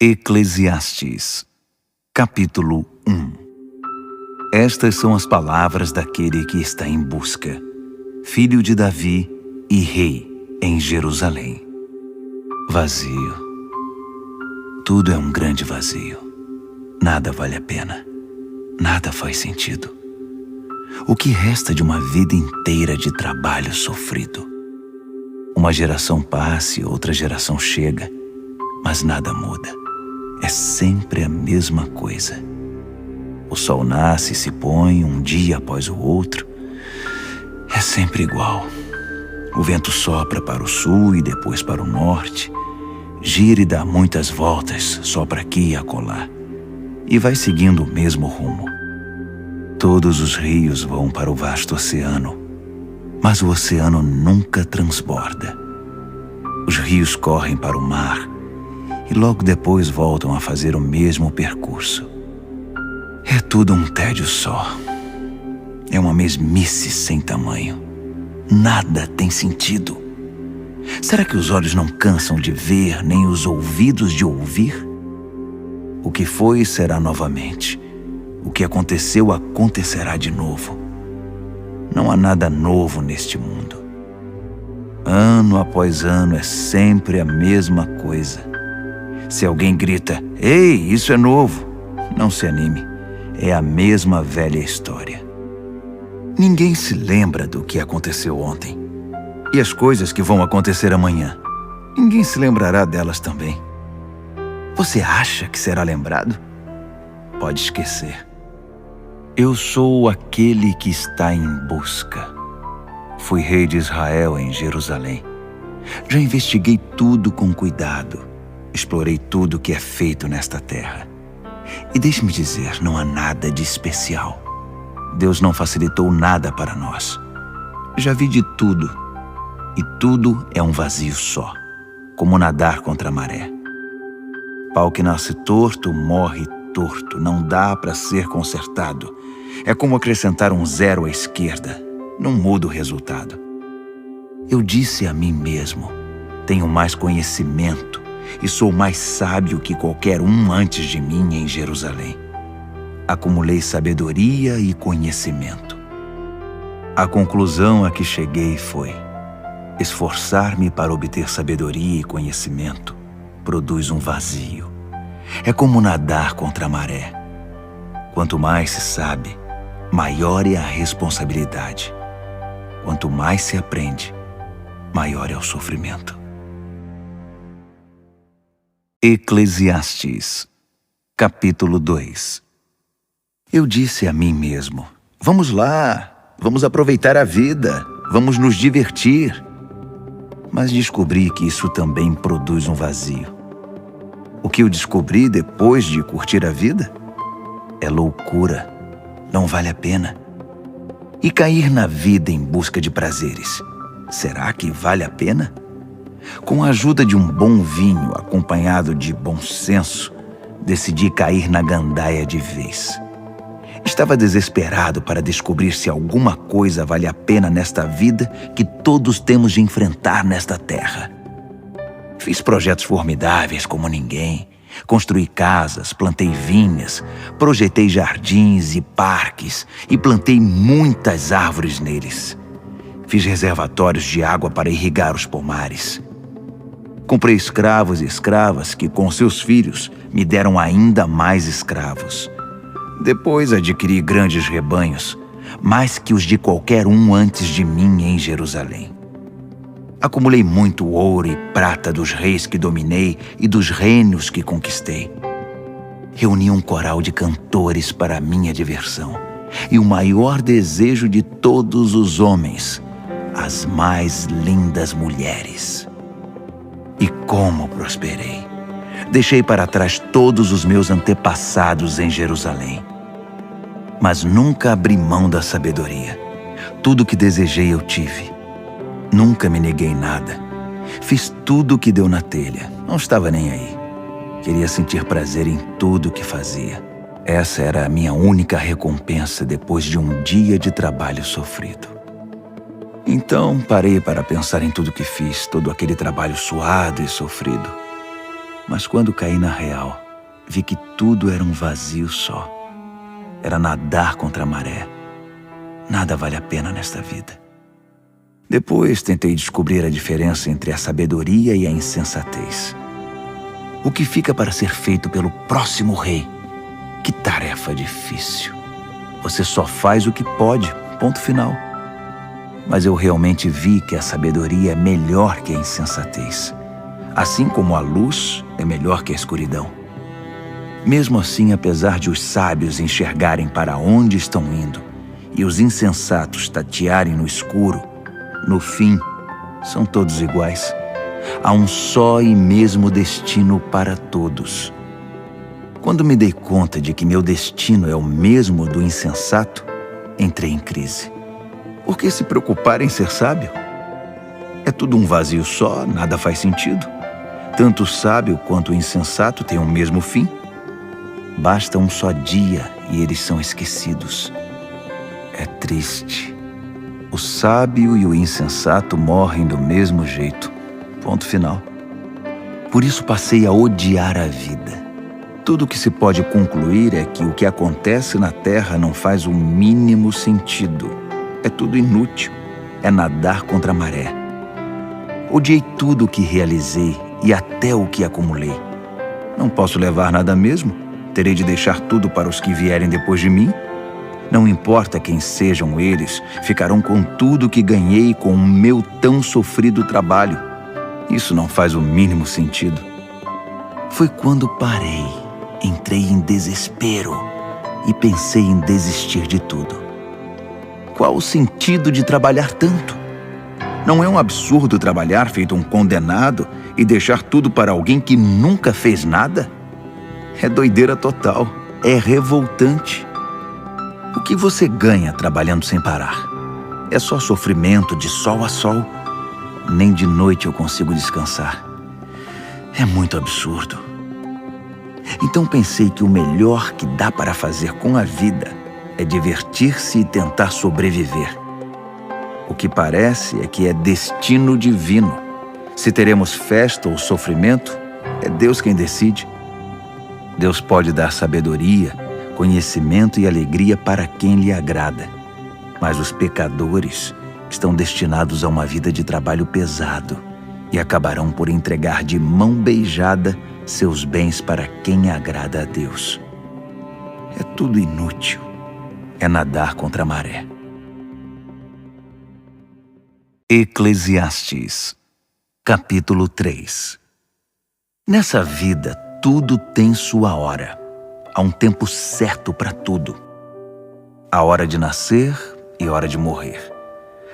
Eclesiastes, capítulo 1. Estas são as palavras daquele que está em busca, filho de Davi e rei em Jerusalém. Vazio. Tudo é um grande vazio. Nada vale a pena. Nada faz sentido. O que resta de uma vida inteira de trabalho sofrido? Uma geração passa e outra geração chega, mas nada muda. É sempre a mesma coisa. O sol nasce e se põe um dia após o outro. É sempre igual. O vento sopra para o sul e depois para o norte. Gira e dá muitas voltas, sopra aqui e acolá. E vai seguindo o mesmo rumo. Todos os rios vão para o vasto oceano, mas o oceano nunca transborda. Os rios correm para o mar e logo depois voltam a fazer o mesmo percurso. É tudo um tédio só. É uma mesmice sem tamanho. Nada tem sentido. Será que os olhos não cansam de ver, nem os ouvidos de ouvir? O que foi será novamente. O que aconteceu acontecerá de novo. Não há nada novo neste mundo. Ano após ano é sempre a mesma coisa. Se alguém grita, "Ei, isso é novo!", não se anime. É a mesma velha história. Ninguém se lembra do que aconteceu ontem. E as coisas que vão acontecer amanhã, ninguém se lembrará delas também. Você acha que será lembrado? Pode esquecer. Eu sou aquele que está em busca. Fui rei de Israel em Jerusalém. Já investiguei tudo com cuidado. Explorei tudo que é feito nesta terra. E deixe-me dizer, não há nada de especial. Deus não facilitou nada para nós. Já vi de tudo. E tudo é um vazio só, como nadar contra a maré. Pau que nasce torto, morre torto. Não dá para ser consertado. É como acrescentar um zero à esquerda. Não muda o resultado. Eu disse a mim mesmo, tenho mais conhecimento e sou mais sábio que qualquer um antes de mim em Jerusalém. Acumulei sabedoria e conhecimento. A conclusão a que cheguei foi: esforçar-me para obter sabedoria e conhecimento produz um vazio. É como nadar contra a maré. Quanto mais se sabe, maior é a responsabilidade. Quanto mais se aprende, maior é o sofrimento. Eclesiastes, capítulo 2. Eu disse a mim mesmo, vamos lá, vamos aproveitar a vida, vamos nos divertir. Mas descobri que isso também produz um vazio. O que eu descobri depois de curtir a vida? É loucura, não vale a pena. E cair na vida em busca de prazeres, será que vale a pena? Com a ajuda de um bom vinho acompanhado de bom senso, decidi cair na gandaia de vez. Estava desesperado para descobrir se alguma coisa vale a pena nesta vida que todos temos de enfrentar nesta terra. Fiz projetos formidáveis como ninguém. Construí casas, plantei vinhas, projetei jardins e parques e plantei muitas árvores neles. Fiz reservatórios de água para irrigar os pomares. Comprei escravos e escravas que, com seus filhos, me deram ainda mais escravos. Depois adquiri grandes rebanhos, mais que os de qualquer um antes de mim em Jerusalém. Acumulei muito ouro e prata dos reis que dominei e dos reinos que conquistei. Reuni um coral de cantores para a minha diversão e o maior desejo de todos os homens, as mais lindas mulheres. E como prosperei! Deixei para trás todos os meus antepassados em Jerusalém. Mas nunca abri mão da sabedoria. Tudo o que desejei eu tive. Nunca me neguei nada. Fiz tudo o que deu na telha. Não estava nem aí. Queria sentir prazer em tudo o que fazia. Essa era a minha única recompensa depois de um dia de trabalho sofrido. Então parei para pensar em tudo que fiz, todo aquele trabalho suado e sofrido. Mas quando caí na real, vi que tudo era um vazio só. Era nadar contra a maré. Nada vale a pena nesta vida. Depois tentei descobrir a diferença entre a sabedoria e a insensatez. O que fica para ser feito pelo próximo rei? Que tarefa difícil. Você só faz o que pode, ponto final. Mas eu realmente vi que a sabedoria é melhor que a insensatez. Assim como a luz é melhor que a escuridão. Mesmo assim, apesar de os sábios enxergarem para onde estão indo e os insensatos tatearem no escuro, no fim, são todos iguais. Há um só e mesmo destino para todos. Quando me dei conta de que meu destino é o mesmo do insensato, entrei em crise. Por que se preocupar em ser sábio? É tudo um vazio só, nada faz sentido. Tanto o sábio quanto o insensato têm o mesmo fim. Basta um só dia e eles são esquecidos. É triste. O sábio e o insensato morrem do mesmo jeito. Ponto final. Por isso passei a odiar a vida. Tudo o que se pode concluir é que o que acontece na Terra não faz o mínimo sentido. É tudo inútil. É nadar contra a maré. Odiei tudo o que realizei e até o que acumulei. Não posso levar nada mesmo? Terei de deixar tudo para os que vierem depois de mim? Não importa quem sejam eles, ficarão com tudo que ganhei com o meu tão sofrido trabalho. Isso não faz o mínimo sentido. Foi quando parei, entrei em desespero e pensei em desistir de tudo. Qual o sentido de trabalhar tanto? Não é um absurdo trabalhar feito um condenado e deixar tudo para alguém que nunca fez nada? É doideira total, é revoltante. O que você ganha trabalhando sem parar? É só sofrimento de sol a sol. Nem de noite eu consigo descansar. É muito absurdo. Então pensei que o melhor que dá para fazer com a vida é divertir-se e tentar sobreviver. O que parece é que é destino divino. Se teremos festa ou sofrimento, é Deus quem decide. Deus pode dar sabedoria, conhecimento e alegria para quem lhe agrada. Mas os pecadores estão destinados a uma vida de trabalho pesado e acabarão por entregar de mão beijada seus bens para quem agrada a Deus. É tudo inútil. É nadar contra a maré. Eclesiastes, capítulo 3. Nessa vida, tudo tem sua hora. Há um tempo certo para tudo. A hora de nascer e hora de morrer.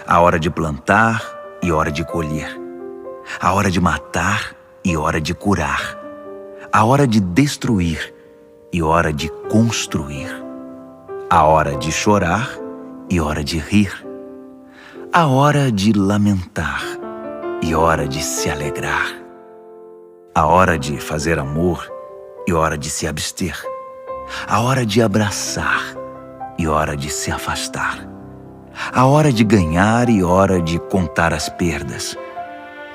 A hora de plantar e hora de colher. A hora de matar e hora de curar. A hora de destruir e hora de construir. A hora de chorar e hora de rir. A hora de lamentar e hora de se alegrar. A hora de fazer amor e hora de se abster. A hora de abraçar e hora de se afastar. A hora de ganhar e hora de contar as perdas.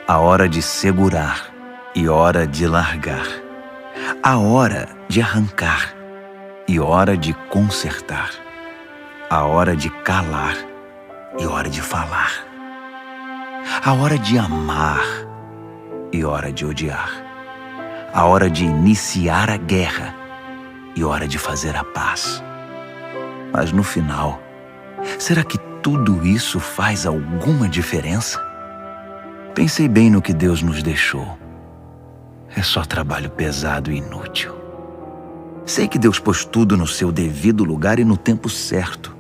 A hora de segurar e hora de largar. A hora de arrancar e hora de consertar. A hora de calar e hora de falar. A hora de amar e hora de odiar. A hora de iniciar a guerra e hora de fazer a paz. Mas no final, será que tudo isso faz alguma diferença? Pensei bem no que Deus nos deixou. É só trabalho pesado e inútil. Sei que Deus pôs tudo no seu devido lugar e no tempo certo,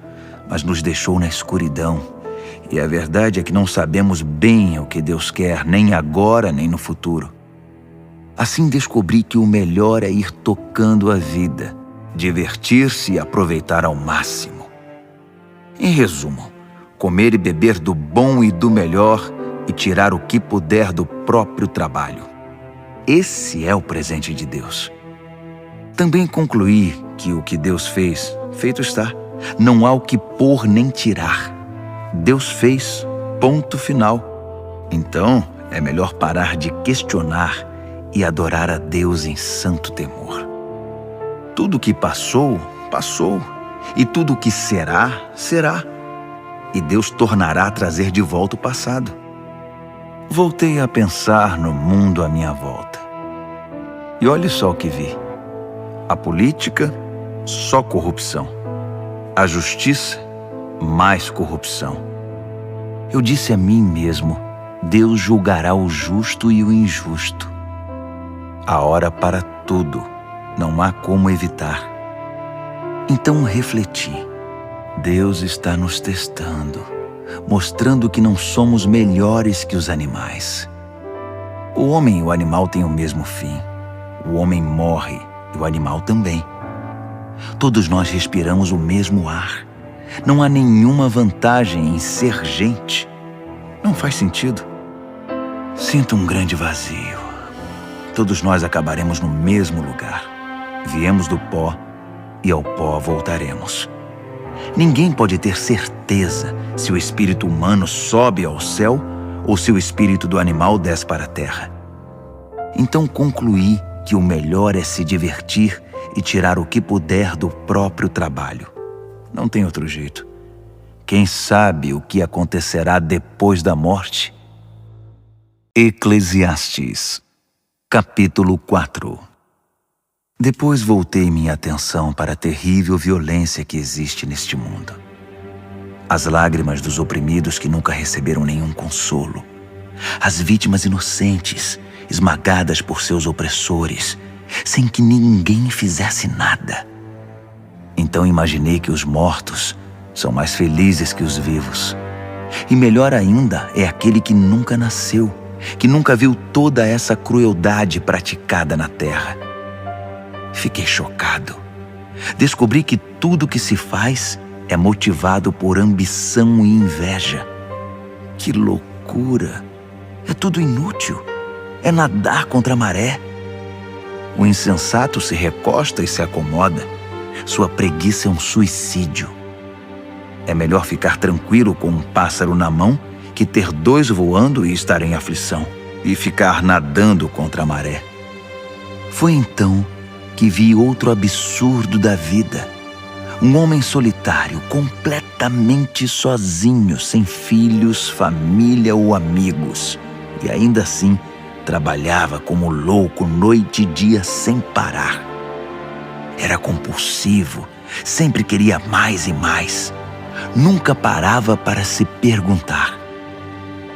mas nos deixou na escuridão. E a verdade é que não sabemos bem o que Deus quer, nem agora, nem no futuro. Assim descobri que o melhor é ir tocando a vida, divertir-se e aproveitar ao máximo. Em resumo, comer e beber do bom e do melhor e tirar o que puder do próprio trabalho. Esse é o presente de Deus. Também concluí que o que Deus fez, feito está. Não há o que pôr nem tirar. Deus fez, ponto final. Então, é melhor parar de questionar e adorar a Deus em santo temor. Tudo o que passou, passou, e tudo o que será, será. E Deus tornará a trazer de volta o passado. Voltei a pensar no mundo à minha volta. E olhe só o que vi. A política, só corrupção. A justiça, mais corrupção. Eu disse a mim mesmo, Deus julgará o justo e o injusto. A hora para tudo, não há como evitar. Então refleti, Deus está nos testando, mostrando que não somos melhores que os animais. O homem e o animal têm o mesmo fim. O homem morre e o animal também. Todos nós respiramos o mesmo ar. Não há nenhuma vantagem em ser gente. Não faz sentido. Sinto um grande vazio. Todos nós acabaremos no mesmo lugar. Viemos do pó e ao pó voltaremos. Ninguém pode ter certeza se o espírito humano sobe ao céu ou se o espírito do animal desce para a terra. Então concluí que o melhor é se divertir e tirar o que puder do próprio trabalho. Não tem outro jeito. Quem sabe o que acontecerá depois da morte? Eclesiastes, capítulo 4. Depois voltei minha atenção para a terrível violência que existe neste mundo. As lágrimas dos oprimidos que nunca receberam nenhum consolo. As vítimas inocentes, esmagadas por seus opressores, sem que ninguém fizesse nada. Então imaginei que os mortos são mais felizes que os vivos. E melhor ainda é aquele que nunca nasceu, que nunca viu toda essa crueldade praticada na terra. Fiquei chocado. Descobri que tudo que se faz é motivado por ambição e inveja. Que loucura! É tudo inútil. É nadar contra a maré. O insensato se recosta e se acomoda. Sua preguiça é um suicídio. É melhor ficar tranquilo com um pássaro na mão que ter dois voando e estar em aflição, e ficar nadando contra a maré. Foi então que vi outro absurdo da vida. Um homem solitário, completamente sozinho, sem filhos, família ou amigos. E ainda assim, trabalhava como louco noite e dia sem parar. Era compulsivo, sempre queria mais e mais. Nunca parava para se perguntar: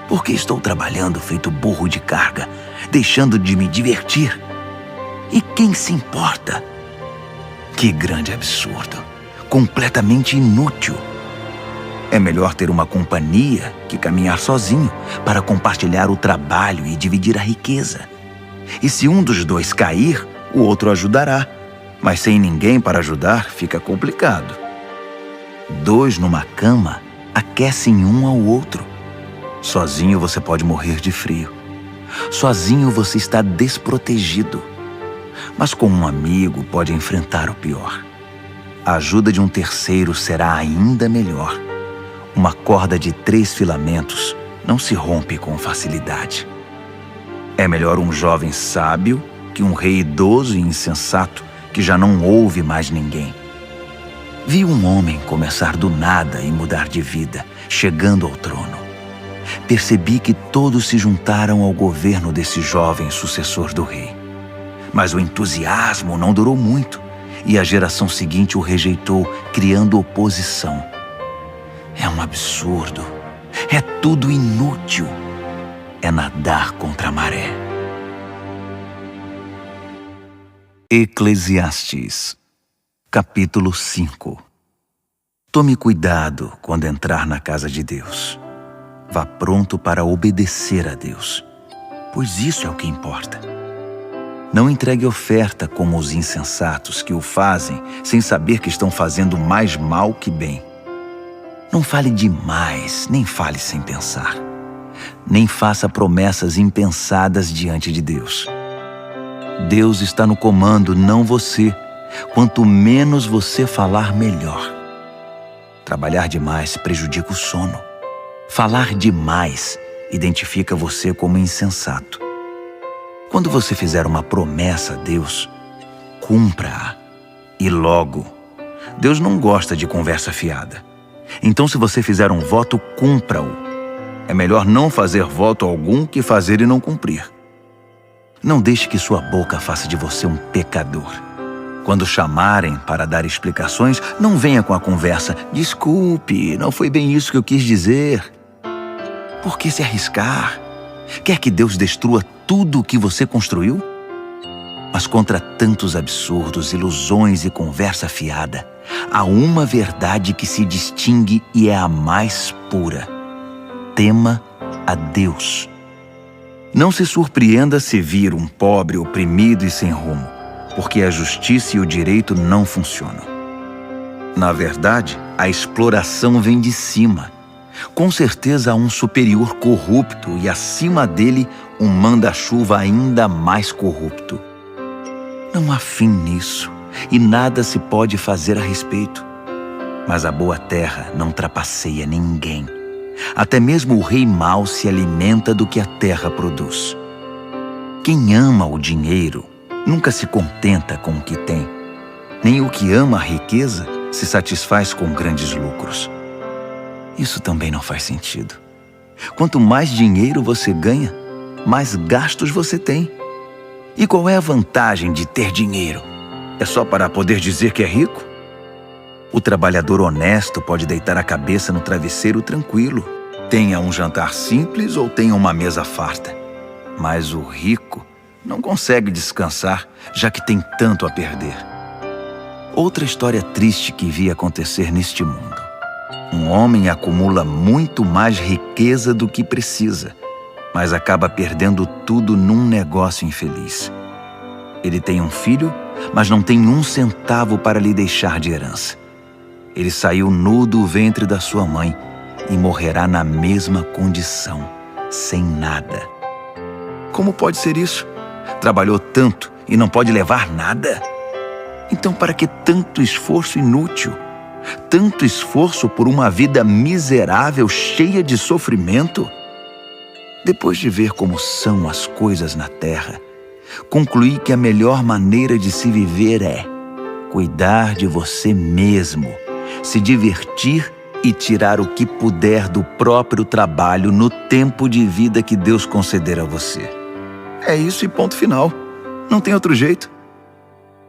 por que estou trabalhando feito burro de carga, deixando de me divertir? E quem se importa? Que grande absurdo, completamente inútil. É melhor ter uma companhia que caminhar sozinho para compartilhar o trabalho e dividir a riqueza. E se um dos dois cair, o outro ajudará. Mas sem ninguém para ajudar, fica complicado. Dois numa cama aquecem um ao outro. Sozinho você pode morrer de frio. Sozinho você está desprotegido. Mas com um amigo pode enfrentar o pior. A ajuda de um terceiro será ainda melhor. Uma corda de 3 filamentos não se rompe com facilidade. É melhor um jovem sábio que um rei idoso e insensato que já não ouve mais ninguém. Vi um homem começar do nada e mudar de vida, chegando ao trono. Percebi que todos se juntaram ao governo desse jovem sucessor do rei. Mas o entusiasmo não durou muito e a geração seguinte o rejeitou, criando oposição. É um absurdo. É tudo inútil. É nadar contra a maré. Eclesiastes, capítulo 5. Tome cuidado quando entrar na casa de Deus. Vá pronto para obedecer a Deus, pois isso é o que importa. Não entregue oferta como os insensatos que o fazem sem saber que estão fazendo mais mal que bem. Não fale demais, nem fale sem pensar. Nem faça promessas impensadas diante de Deus. Deus está no comando, não você. Quanto menos você falar, melhor. Trabalhar demais prejudica o sono. Falar demais identifica você como insensato. Quando você fizer uma promessa a Deus, cumpra-a. E logo. Deus não gosta de conversa fiada. Então, se você fizer um voto, cumpra-o. É melhor não fazer voto algum que fazer e não cumprir. Não deixe que sua boca faça de você um pecador. Quando chamarem para dar explicações, não venha com a conversa: desculpe, não foi bem isso que eu quis dizer. Por que se arriscar? Quer que Deus destrua tudo o que você construiu? Mas contra tantos absurdos, ilusões e conversa fiada, há uma verdade que se distingue e é a mais pura. Tema a Deus. Não se surpreenda se vir um pobre oprimido e sem rumo, porque a justiça e o direito não funcionam. Na verdade, a exploração vem de cima. Com certeza há um superior corrupto e acima dele um manda-chuva ainda mais corrupto. Não há fim nisso e nada se pode fazer a respeito. Mas a boa terra não trapaceia ninguém. Até mesmo o rei mau se alimenta do que a terra produz. Quem ama o dinheiro nunca se contenta com o que tem. Nem o que ama a riqueza se satisfaz com grandes lucros. Isso também não faz sentido. Quanto mais dinheiro você ganha, mais gastos você tem. E qual é a vantagem de ter dinheiro? É só para poder dizer que é rico? O trabalhador honesto pode deitar a cabeça no travesseiro tranquilo, tenha um jantar simples ou tenha uma mesa farta. Mas o rico não consegue descansar, já que tem tanto a perder. Outra história triste que vi acontecer neste mundo. Um homem acumula muito mais riqueza do que precisa, mas acaba perdendo tudo num negócio infeliz. Ele tem um filho, mas não tem um centavo para lhe deixar de herança. Ele saiu nu do ventre da sua mãe e morrerá na mesma condição, sem nada. Como pode ser isso? Trabalhou tanto e não pode levar nada? Então, para que tanto esforço inútil? Tanto esforço por uma vida miserável, cheia de sofrimento? Depois de ver como são as coisas na terra, concluí que a melhor maneira de se viver é cuidar de você mesmo, se divertir e tirar o que puder do próprio trabalho no tempo de vida que Deus conceder a você. É isso e ponto final. Não tem outro jeito.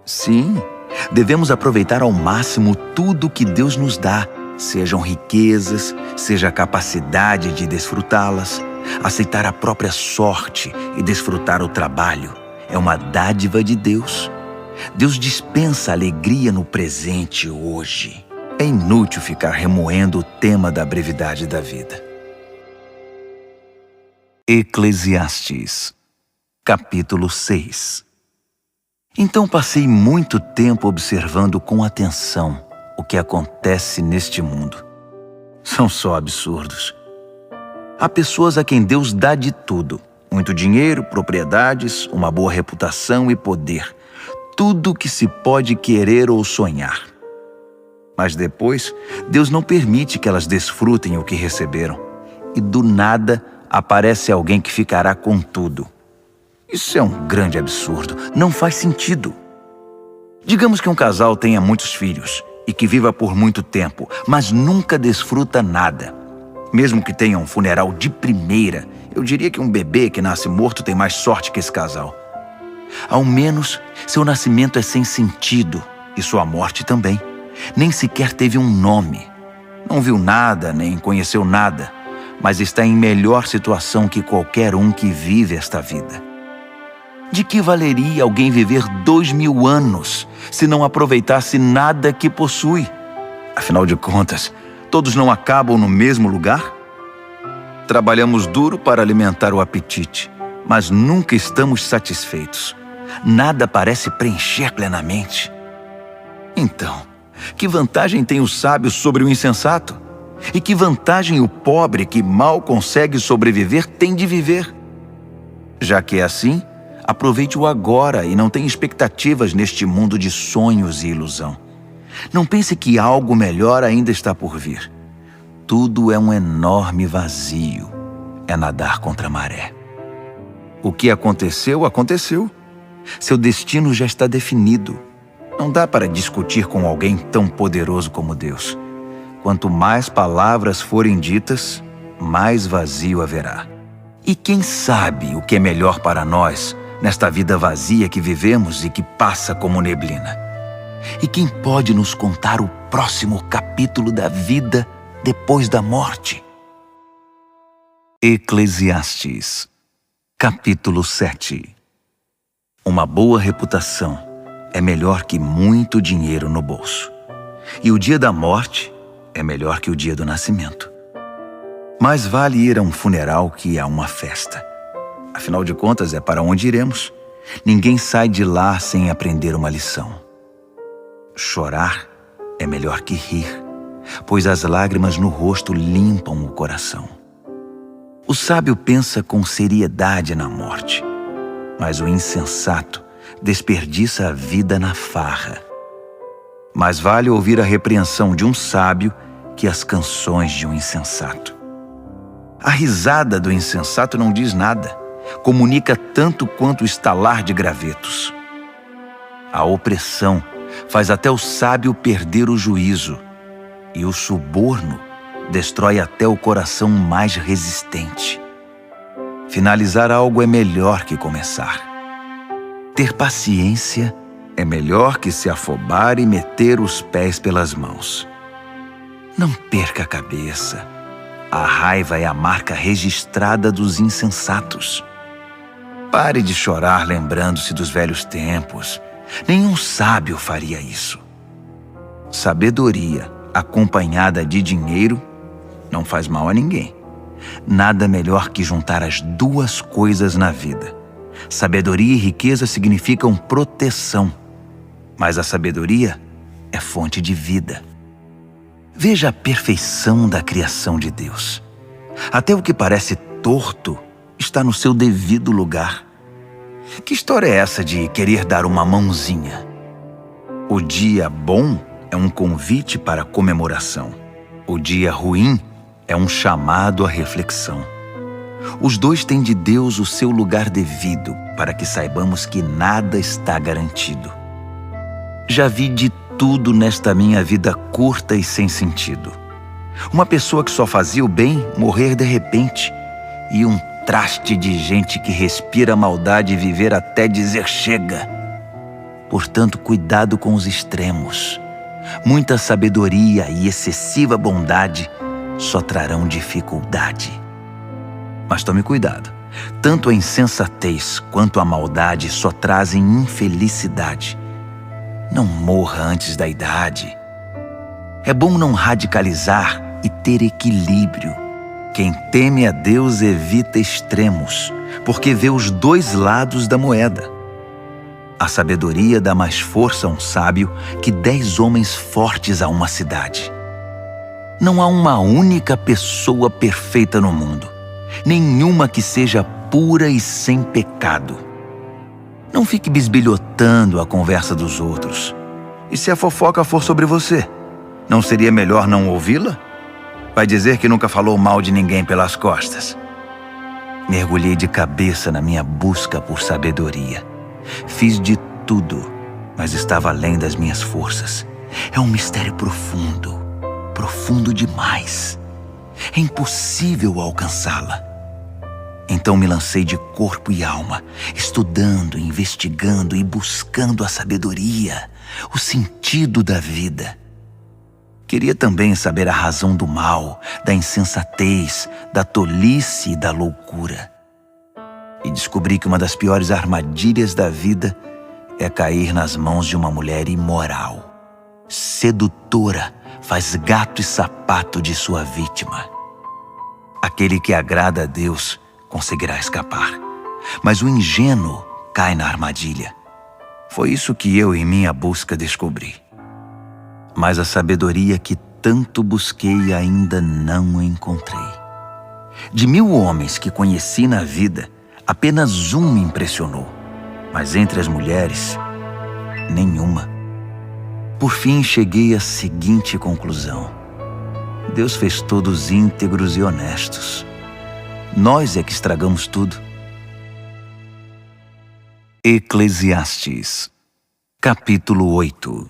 Sim, devemos aproveitar ao máximo tudo que Deus nos dá, sejam riquezas, seja a capacidade de desfrutá-las. Aceitar a própria sorte e desfrutar o trabalho é uma dádiva de Deus. Deus dispensa alegria no presente hoje. É inútil ficar remoendo o tema da brevidade da vida. Eclesiastes, capítulo 6. Então passei muito tempo observando com atenção o que acontece neste mundo. São só absurdos. Há pessoas a quem Deus dá de tudo: muito dinheiro, propriedades, uma boa reputação e poder. Tudo que se pode querer ou sonhar. Mas depois, Deus não permite que elas desfrutem o que receberam. E do nada, aparece alguém que ficará com tudo. Isso é um grande absurdo. Não faz sentido. Digamos que um casal tenha muitos filhos e que viva por muito tempo, mas nunca desfruta nada. Mesmo que tenha um funeral de primeira, eu diria que um bebê que nasce morto tem mais sorte que esse casal. Ao menos, seu nascimento é sem sentido e sua morte também. Nem sequer teve um nome. Não viu nada, nem conheceu nada, mas está em melhor situação que qualquer um que vive esta vida. De que valeria alguém viver 2000 anos se não aproveitasse nada que possui? Afinal de contas, todos não acabam no mesmo lugar? Trabalhamos duro para alimentar o apetite, mas nunca estamos satisfeitos. Nada parece preencher plenamente. Então, que vantagem tem o sábio sobre o insensato? E que vantagem o pobre que mal consegue sobreviver tem de viver? Já que é assim, aproveite o agora e não tenha expectativas neste mundo de sonhos e ilusão. Não pense que algo melhor ainda está por vir. Tudo é um enorme vazio. É nadar contra a maré. O que aconteceu, aconteceu. Seu destino já está definido. Não dá para discutir com alguém tão poderoso como Deus. Quanto mais palavras forem ditas, mais vazio haverá. E quem sabe o que é melhor para nós nesta vida vazia que vivemos e que passa como neblina? E quem pode nos contar o próximo capítulo da vida depois da morte? Eclesiastes, capítulo 7. Uma boa reputação é melhor que muito dinheiro no bolso. E o dia da morte é melhor que o dia do nascimento. Mais vale ir a um funeral que a uma festa. Afinal de contas, é para onde iremos. Ninguém sai de lá sem aprender uma lição. Chorar é melhor que rir, pois as lágrimas no rosto limpam o coração. O sábio pensa com seriedade na morte, mas o insensato desperdiça a vida na farra. Mais vale ouvir a repreensão de um sábio que as canções de um insensato. A risada do insensato não diz nada, comunica tanto quanto o estalar de gravetos. A opressão faz até o sábio perder o juízo, e o suborno destrói até o coração mais resistente. Finalizar algo é melhor que começar. Ter paciência é melhor que se afobar e meter os pés pelas mãos. Não perca a cabeça. A raiva é a marca registrada dos insensatos. Pare de chorar lembrando-se dos velhos tempos. Nenhum sábio faria isso. Sabedoria acompanhada de dinheiro não faz mal a ninguém. Nada melhor que juntar as duas coisas na vida. Sabedoria e riqueza significam proteção, mas a sabedoria é fonte de vida. Veja a perfeição da criação de Deus. Até o que parece torto está no seu devido lugar. Que história é essa de querer dar uma mãozinha? O dia bom é um convite para comemoração. O dia ruim é um chamado à reflexão. Os dois têm de Deus o seu lugar devido, para que saibamos que nada está garantido. Já vi de tudo nesta minha vida curta e sem sentido. Uma pessoa que só fazia o bem morrer de repente, e um traste de gente que respira maldade e viver até dizer chega. Portanto, cuidado com os extremos. Muita sabedoria e excessiva bondade só trarão dificuldade. Mas tome cuidado. Tanto a insensatez quanto a maldade só trazem infelicidade. Não morra antes da idade. É bom não radicalizar e ter equilíbrio. Quem teme a Deus evita extremos, porque vê os dois lados da moeda. A sabedoria dá mais força a um sábio que 10 homens fortes a uma cidade. Não há uma única pessoa perfeita no mundo, nenhuma que seja pura e sem pecado. Não fique bisbilhotando a conversa dos outros. E se a fofoca for sobre você, não seria melhor não ouvi-la? Vai dizer que nunca falou mal de ninguém pelas costas. Mergulhei de cabeça na minha busca por sabedoria. Fiz de tudo, mas estava além das minhas forças. É um mistério profundo, profundo demais. É impossível alcançá-la. Então me lancei de corpo e alma, estudando, investigando e buscando a sabedoria, o sentido da vida. Queria também saber a razão do mal, da insensatez, da tolice e da loucura. E descobri que uma das piores armadilhas da vida é cair nas mãos de uma mulher imoral. Sedutora, faz gato e sapato de sua vítima. Aquele que agrada a Deus conseguirá escapar, mas o ingênuo cai na armadilha. Foi isso que eu, em minha busca, descobri. Mas a sabedoria que tanto busquei ainda não encontrei. De 1000 homens que conheci na vida, apenas um me impressionou, mas entre as mulheres, nenhuma. Por fim, cheguei à seguinte conclusão: Deus fez todos íntegros e honestos. Nós é que estragamos tudo. Eclesiastes, capítulo 8.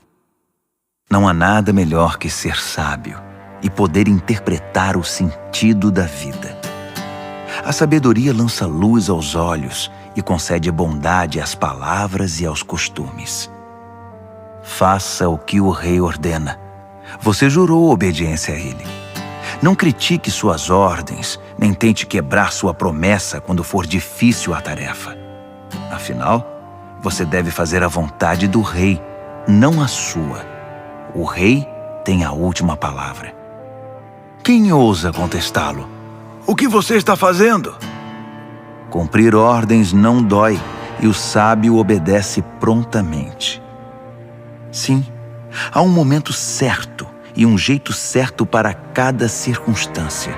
Não há nada melhor que ser sábio e poder interpretar o sentido da vida. A sabedoria lança luz aos olhos e concede bondade às palavras e aos costumes. Faça o que o rei ordena. Você jurou obediência a ele. Não critique suas ordens, nem tente quebrar sua promessa quando for difícil a tarefa. Afinal, você deve fazer a vontade do rei, não a sua. O rei tem a última palavra. Quem ousa contestá-lo? O que você está fazendo? Cumprir ordens não dói e o sábio obedece prontamente. Sim, há um momento certo e um jeito certo para cada circunstância.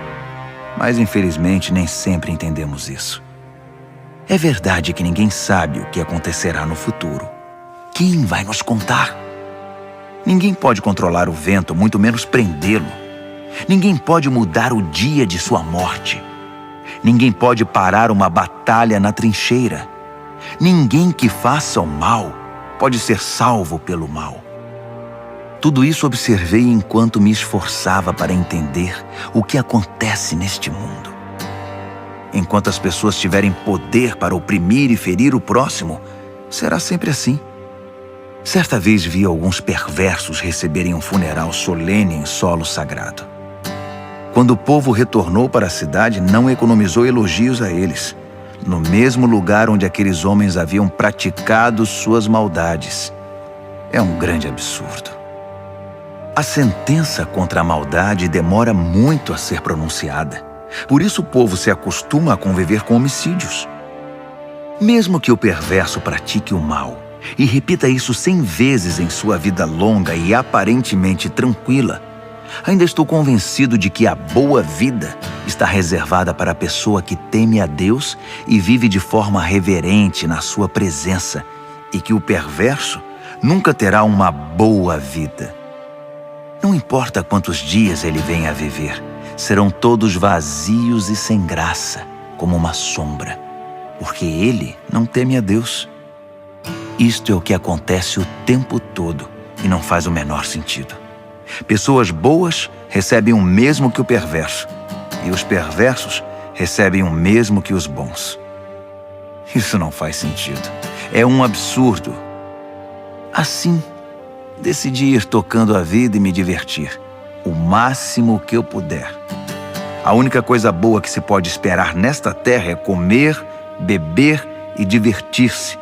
Mas infelizmente nem sempre entendemos isso. É verdade que ninguém sabe o que acontecerá no futuro. Quem vai nos contar? Ninguém pode controlar o vento, muito menos prendê-lo. Ninguém pode mudar o dia de sua morte. Ninguém pode parar uma batalha na trincheira. Ninguém que faça o mal pode ser salvo pelo mal. Tudo isso observei enquanto me esforçava para entender o que acontece neste mundo. Enquanto as pessoas tiverem poder para oprimir e ferir o próximo, será sempre assim. Certa vez vi alguns perversos receberem um funeral solene em solo sagrado. Quando o povo retornou para a cidade, não economizou elogios a eles, no mesmo lugar onde aqueles homens haviam praticado suas maldades. É um grande absurdo. A sentença contra a maldade demora muito a ser pronunciada. Por isso o povo se acostuma a conviver com homicídios. Mesmo que o perverso pratique o mal e repita isso 100 vezes em sua vida longa e aparentemente tranquila, ainda estou convencido de que a boa vida está reservada para a pessoa que teme a Deus e vive de forma reverente na sua presença, e que o perverso nunca terá uma boa vida. Não importa quantos dias ele venha a viver, serão todos vazios e sem graça, como uma sombra, porque ele não teme a Deus. Isto é o que acontece o tempo todo e não faz o menor sentido. Pessoas boas recebem o mesmo que o perverso, e os perversos recebem o mesmo que os bons. Isso não faz sentido. É um absurdo. Assim, decidi ir tocando a vida e me divertir, o máximo que eu puder. A única coisa boa que se pode esperar nesta terra é comer, beber e divertir-se,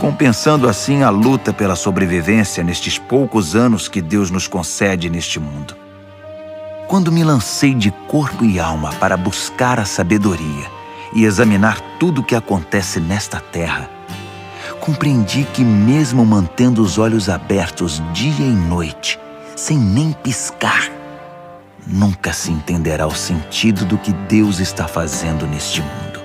compensando assim a luta pela sobrevivência nestes poucos anos que Deus nos concede neste mundo. Quando me lancei de corpo e alma para buscar a sabedoria e examinar tudo o que acontece nesta terra, compreendi que mesmo mantendo os olhos abertos dia e noite, sem nem piscar, nunca se entenderá o sentido do que Deus está fazendo neste mundo.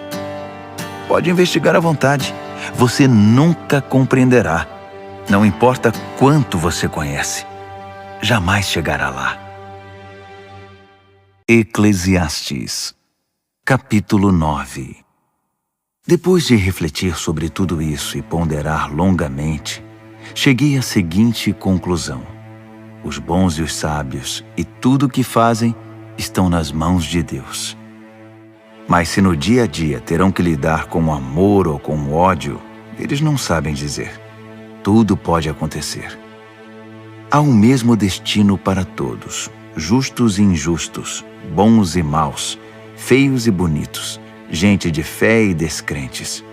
Pode investigar à vontade. Você nunca compreenderá. Não importa quanto você conhece. Jamais chegará lá. Eclesiastes, capítulo 9. Depois de refletir sobre tudo isso e ponderar longamente, cheguei à seguinte conclusão: os bons e os sábios e tudo o que fazem estão nas mãos de Deus. Mas se no dia a dia terão que lidar com o amor ou com o ódio, eles não sabem dizer. Tudo pode acontecer. Há um mesmo destino para todos, justos e injustos, bons e maus, feios e bonitos, gente de fé e descrentes.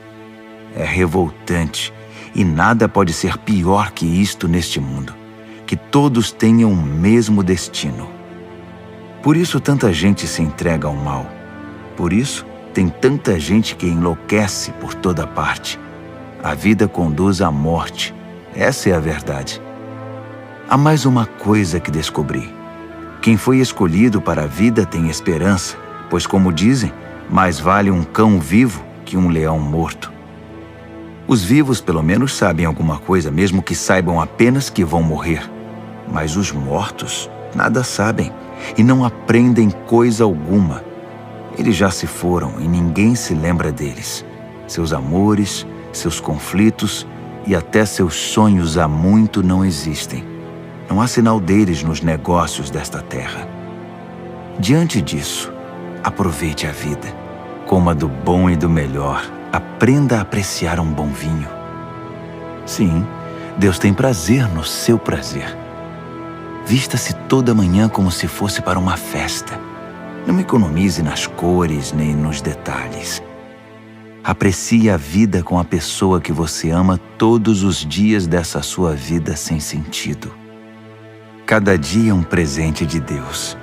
É revoltante e nada pode ser pior que isto neste mundo, que todos tenham o mesmo destino. Por isso tanta gente se entrega ao mal. Por isso tem tanta gente que enlouquece por toda parte. A vida conduz à morte. Essa é a verdade. Há mais uma coisa que descobri. Quem foi escolhido para a vida tem esperança, pois, como dizem, mais vale um cão vivo que um leão morto. Os vivos pelo menos sabem alguma coisa, mesmo que saibam apenas que vão morrer. Mas os mortos nada sabem e não aprendem coisa alguma. Eles já se foram e ninguém se lembra deles. Seus amores, seus conflitos e até seus sonhos há muito não existem. Não há sinal deles nos negócios desta terra. Diante disso, aproveite a vida. Coma do bom e do melhor. Aprenda a apreciar um bom vinho. Sim, Deus tem prazer no seu prazer. Vista-se toda manhã como se fosse para uma festa. Não economize nas cores nem nos detalhes. Aprecie a vida com a pessoa que você ama todos os dias dessa sua vida sem sentido. Cada dia é um presente de Deus.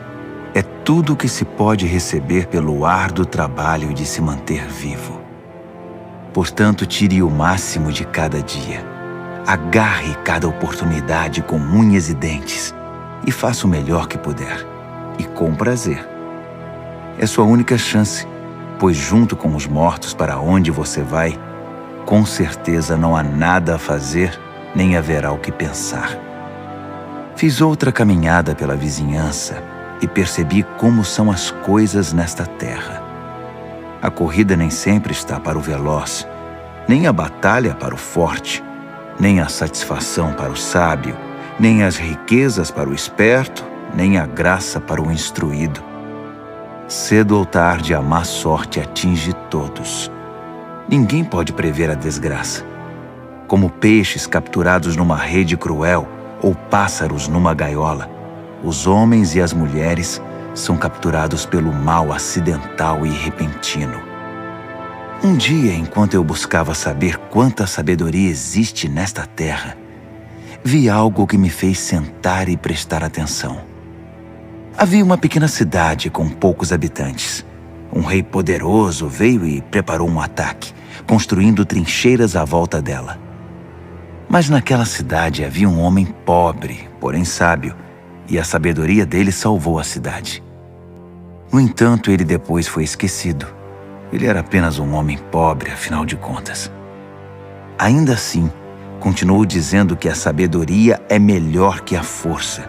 É tudo o que se pode receber pelo árduo trabalho de se manter vivo. Portanto, tire o máximo de cada dia. Agarre cada oportunidade com unhas e dentes e faça o melhor que puder, e com prazer. É sua única chance, pois junto com os mortos para onde você vai, com certeza não há nada a fazer, nem haverá o que pensar. Fiz outra caminhada pela vizinhança e percebi como são as coisas nesta terra. A corrida nem sempre está para o veloz, nem a batalha para o forte, nem a satisfação para o sábio, nem as riquezas para o esperto, nem a graça para o instruído. Cedo ou tarde a má sorte atinge todos. Ninguém pode prever a desgraça. Como peixes capturados numa rede cruel ou pássaros numa gaiola, os homens e as mulheres são capturados pelo mal acidental e repentino. Um dia, enquanto eu buscava saber quanta sabedoria existe nesta terra, vi algo que me fez sentar e prestar atenção. Havia uma pequena cidade com poucos habitantes. Um rei poderoso veio e preparou um ataque, construindo trincheiras à volta dela. Mas naquela cidade havia um homem pobre, porém sábio, e a sabedoria dele salvou a cidade. No entanto, ele depois foi esquecido. Ele era apenas um homem pobre, afinal de contas. Ainda assim, continuou dizendo que a sabedoria é melhor que a força,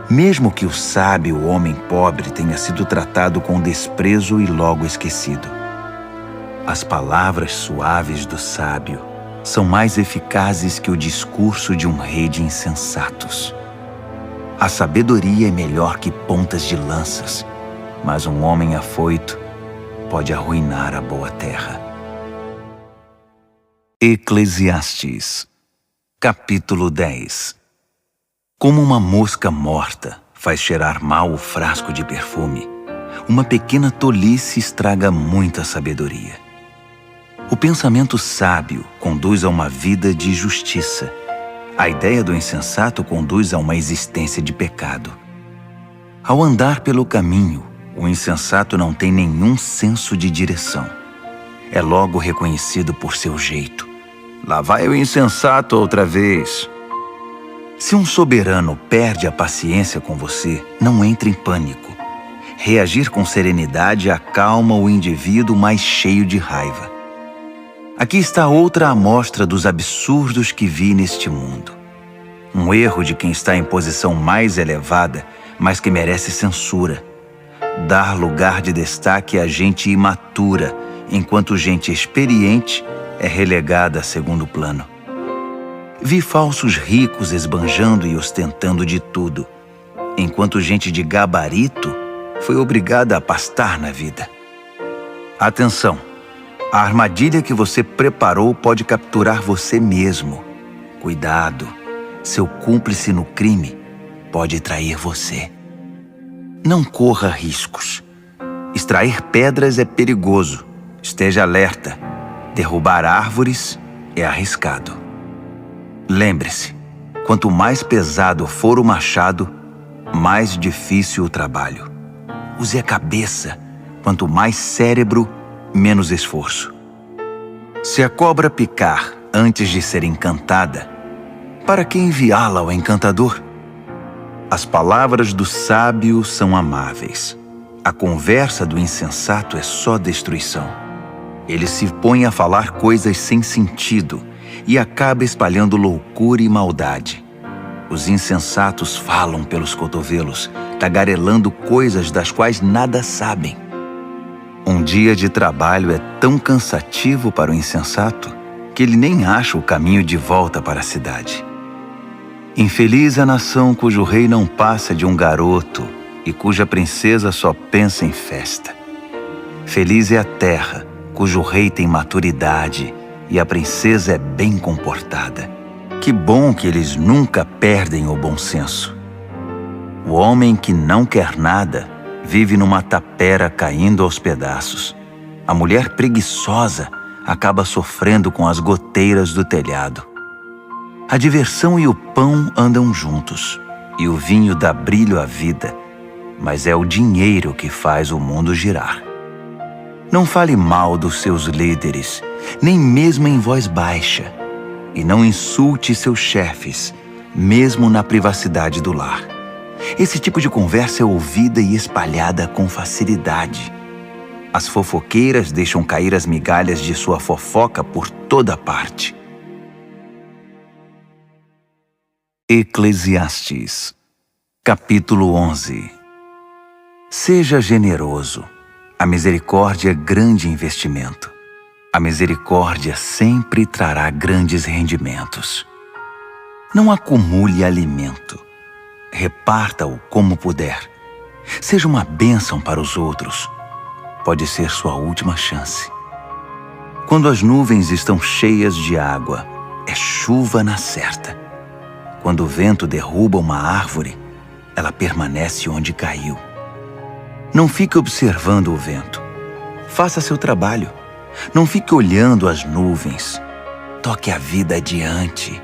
mesmo que o sábio homem pobre tenha sido tratado com desprezo e logo esquecido. As palavras suaves do sábio são mais eficazes que o discurso de um rei de insensatos. A sabedoria é melhor que pontas de lanças, mas um homem afoito pode arruinar a boa terra. Eclesiastes, capítulo 10. Como uma mosca morta faz cheirar mal o frasco de perfume, uma pequena tolice estraga muita sabedoria. O pensamento sábio conduz a uma vida de justiça. A ideia do insensato conduz a uma existência de pecado. Ao andar pelo caminho, o insensato não tem nenhum senso de direção. É logo reconhecido por seu jeito. Lá vai o insensato outra vez. Se um soberano perde a paciência com você, não entre em pânico. Reagir com serenidade acalma o indivíduo mais cheio de raiva. Aqui está outra amostra dos absurdos que vi neste mundo. Um erro de quem está em posição mais elevada, mas que merece censura. Dar lugar de destaque a gente imatura, enquanto gente experiente é relegada a segundo plano. Vi falsos ricos esbanjando e ostentando de tudo, enquanto gente de gabarito foi obrigada a pastar na vida. Atenção! A armadilha que você preparou pode capturar você mesmo. Cuidado! Seu cúmplice no crime pode trair você. Não corra riscos. Extrair pedras é perigoso. Esteja alerta. Derrubar árvores é arriscado. Lembre-se, quanto mais pesado for o machado, mais difícil o trabalho. Use a cabeça. Quanto mais cérebro, menos esforço. Se a cobra picar antes de ser encantada, para que enviá-la ao encantador? As palavras do sábio são amáveis. A conversa do insensato é só destruição. Ele se põe a falar coisas sem sentido e acaba espalhando loucura e maldade. Os insensatos falam pelos cotovelos, tagarelando coisas das quais nada sabem. Um dia de trabalho é tão cansativo para o insensato porque ele nem acha o caminho de volta para a cidade. Infeliz a nação cujo rei não passa de um garoto e cuja princesa só pensa em festa. Feliz é a terra cujo rei tem maturidade e a princesa é bem comportada. Que bom que eles nunca perdem o bom senso. O homem que não quer nada vive numa tapera caindo aos pedaços. A mulher preguiçosa acaba sofrendo com as goteiras do telhado. A diversão e o pão andam juntos, e o vinho dá brilho à vida, mas é o dinheiro que faz o mundo girar. Não fale mal dos seus líderes, nem mesmo em voz baixa, e não insulte seus chefes, mesmo na privacidade do lar. Esse tipo de conversa é ouvida e espalhada com facilidade. As fofoqueiras deixam cair as migalhas de sua fofoca por toda parte. Eclesiastes, capítulo 11. Seja generoso. A misericórdia é grande investimento. A misericórdia sempre trará grandes rendimentos. Não acumule alimento. Reparta-o como puder. Seja uma bênção para os outros. Pode ser sua última chance. Quando as nuvens estão cheias de água, é chuva na certa. Quando o vento derruba uma árvore, ela permanece onde caiu. Não fique observando o vento. Faça seu trabalho. Não fique olhando as nuvens. Toque a vida adiante.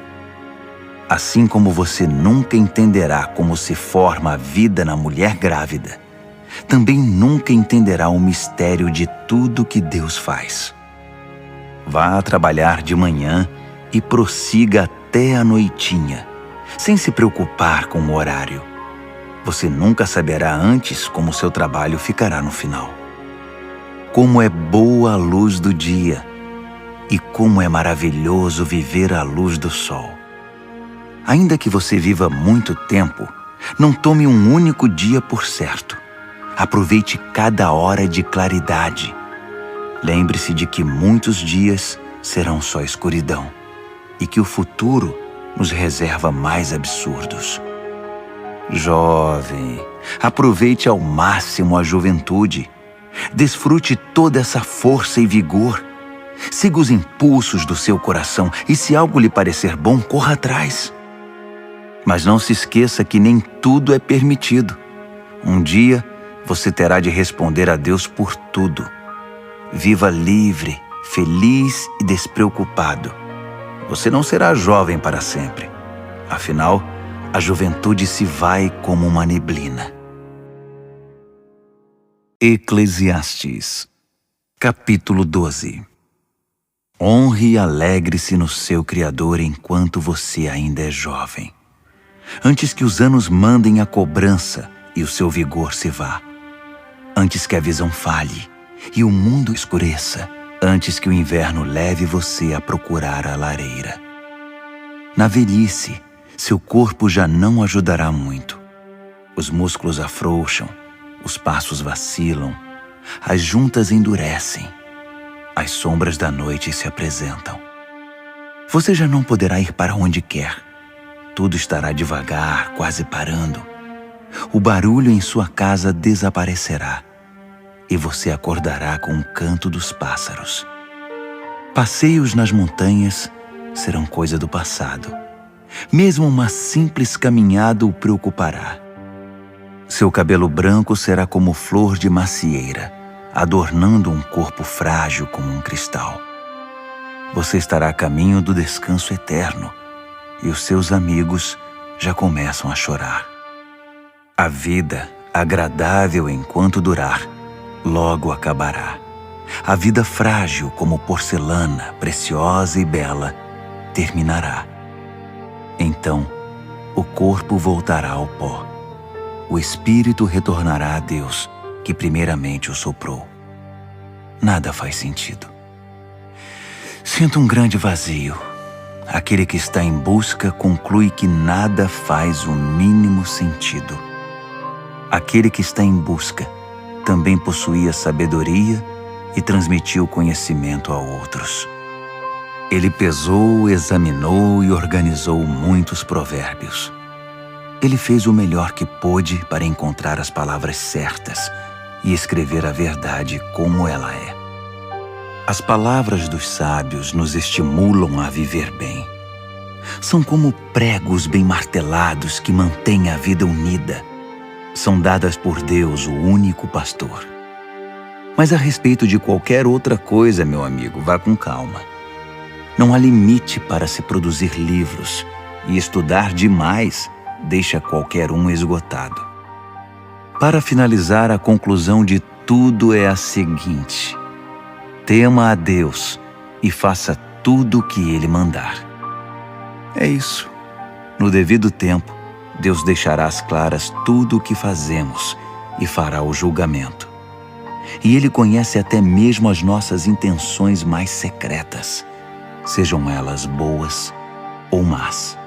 Assim como você nunca entenderá como se forma a vida na mulher grávida, também nunca entenderá o mistério de tudo que Deus faz. Vá trabalhar de manhã e prossiga até a noitinha, sem se preocupar com o horário. Você nunca saberá antes como seu trabalho ficará no final. Como é boa a luz do dia e como é maravilhoso viver à luz do sol. Ainda que você viva muito tempo, não tome um único dia por certo. Aproveite cada hora de claridade. Lembre-se de que muitos dias serão só escuridão e que o futuro nos reserva mais absurdos. Jovem, aproveite ao máximo a juventude. Desfrute toda essa força e vigor. Siga os impulsos do seu coração e, se algo lhe parecer bom, corra atrás. Mas não se esqueça que nem tudo é permitido. Um dia, você terá de responder a Deus por tudo. Viva livre, feliz e despreocupado. Você não será jovem para sempre. Afinal, a juventude se vai como uma neblina. Eclesiastes, capítulo 12. Honre e alegre-se no seu Criador enquanto você ainda é jovem, antes que os anos mandem a cobrança e o seu vigor se vá, antes que a visão falhe e o mundo escureça, antes que o inverno leve você a procurar a lareira. Na velhice, seu corpo já não ajudará muito. Os músculos afrouxam, os passos vacilam, as juntas endurecem, as sombras da noite se apresentam. Você já não poderá ir para onde quer. Tudo estará devagar, quase parando. O barulho em sua casa desaparecerá e você acordará com o canto dos pássaros. Passeios nas montanhas serão coisa do passado. Mesmo uma simples caminhada o preocupará. Seu cabelo branco será como flor de macieira, adornando um corpo frágil como um cristal. Você estará a caminho do descanso eterno e os seus amigos já começam a chorar. A vida, agradável enquanto durar, logo acabará. A vida frágil como porcelana, preciosa e bela, terminará. Então, o corpo voltará ao pó. O espírito retornará a Deus, que primeiramente o soprou. Nada faz sentido. Sinto um grande vazio. Aquele que está em busca conclui que nada faz o mínimo sentido. Aquele que está em busca também possuía sabedoria e transmitiu conhecimento a outros. Ele pesou, examinou e organizou muitos provérbios. Ele fez o melhor que pôde para encontrar as palavras certas e escrever a verdade como ela é. As palavras dos sábios nos estimulam a viver bem. São como pregos bem martelados que mantêm a vida unida. São dadas por Deus, o único pastor. Mas a respeito de qualquer outra coisa, meu amigo, vá com calma. Não há limite para se produzir livros, e estudar demais deixa qualquer um esgotado. Para finalizar, a conclusão de tudo é a seguinte: tema a Deus e faça tudo o que Ele mandar. É isso. No devido tempo, Deus deixará às claras tudo o que fazemos e fará o julgamento. E Ele conhece até mesmo as nossas intenções mais secretas, sejam elas boas ou más.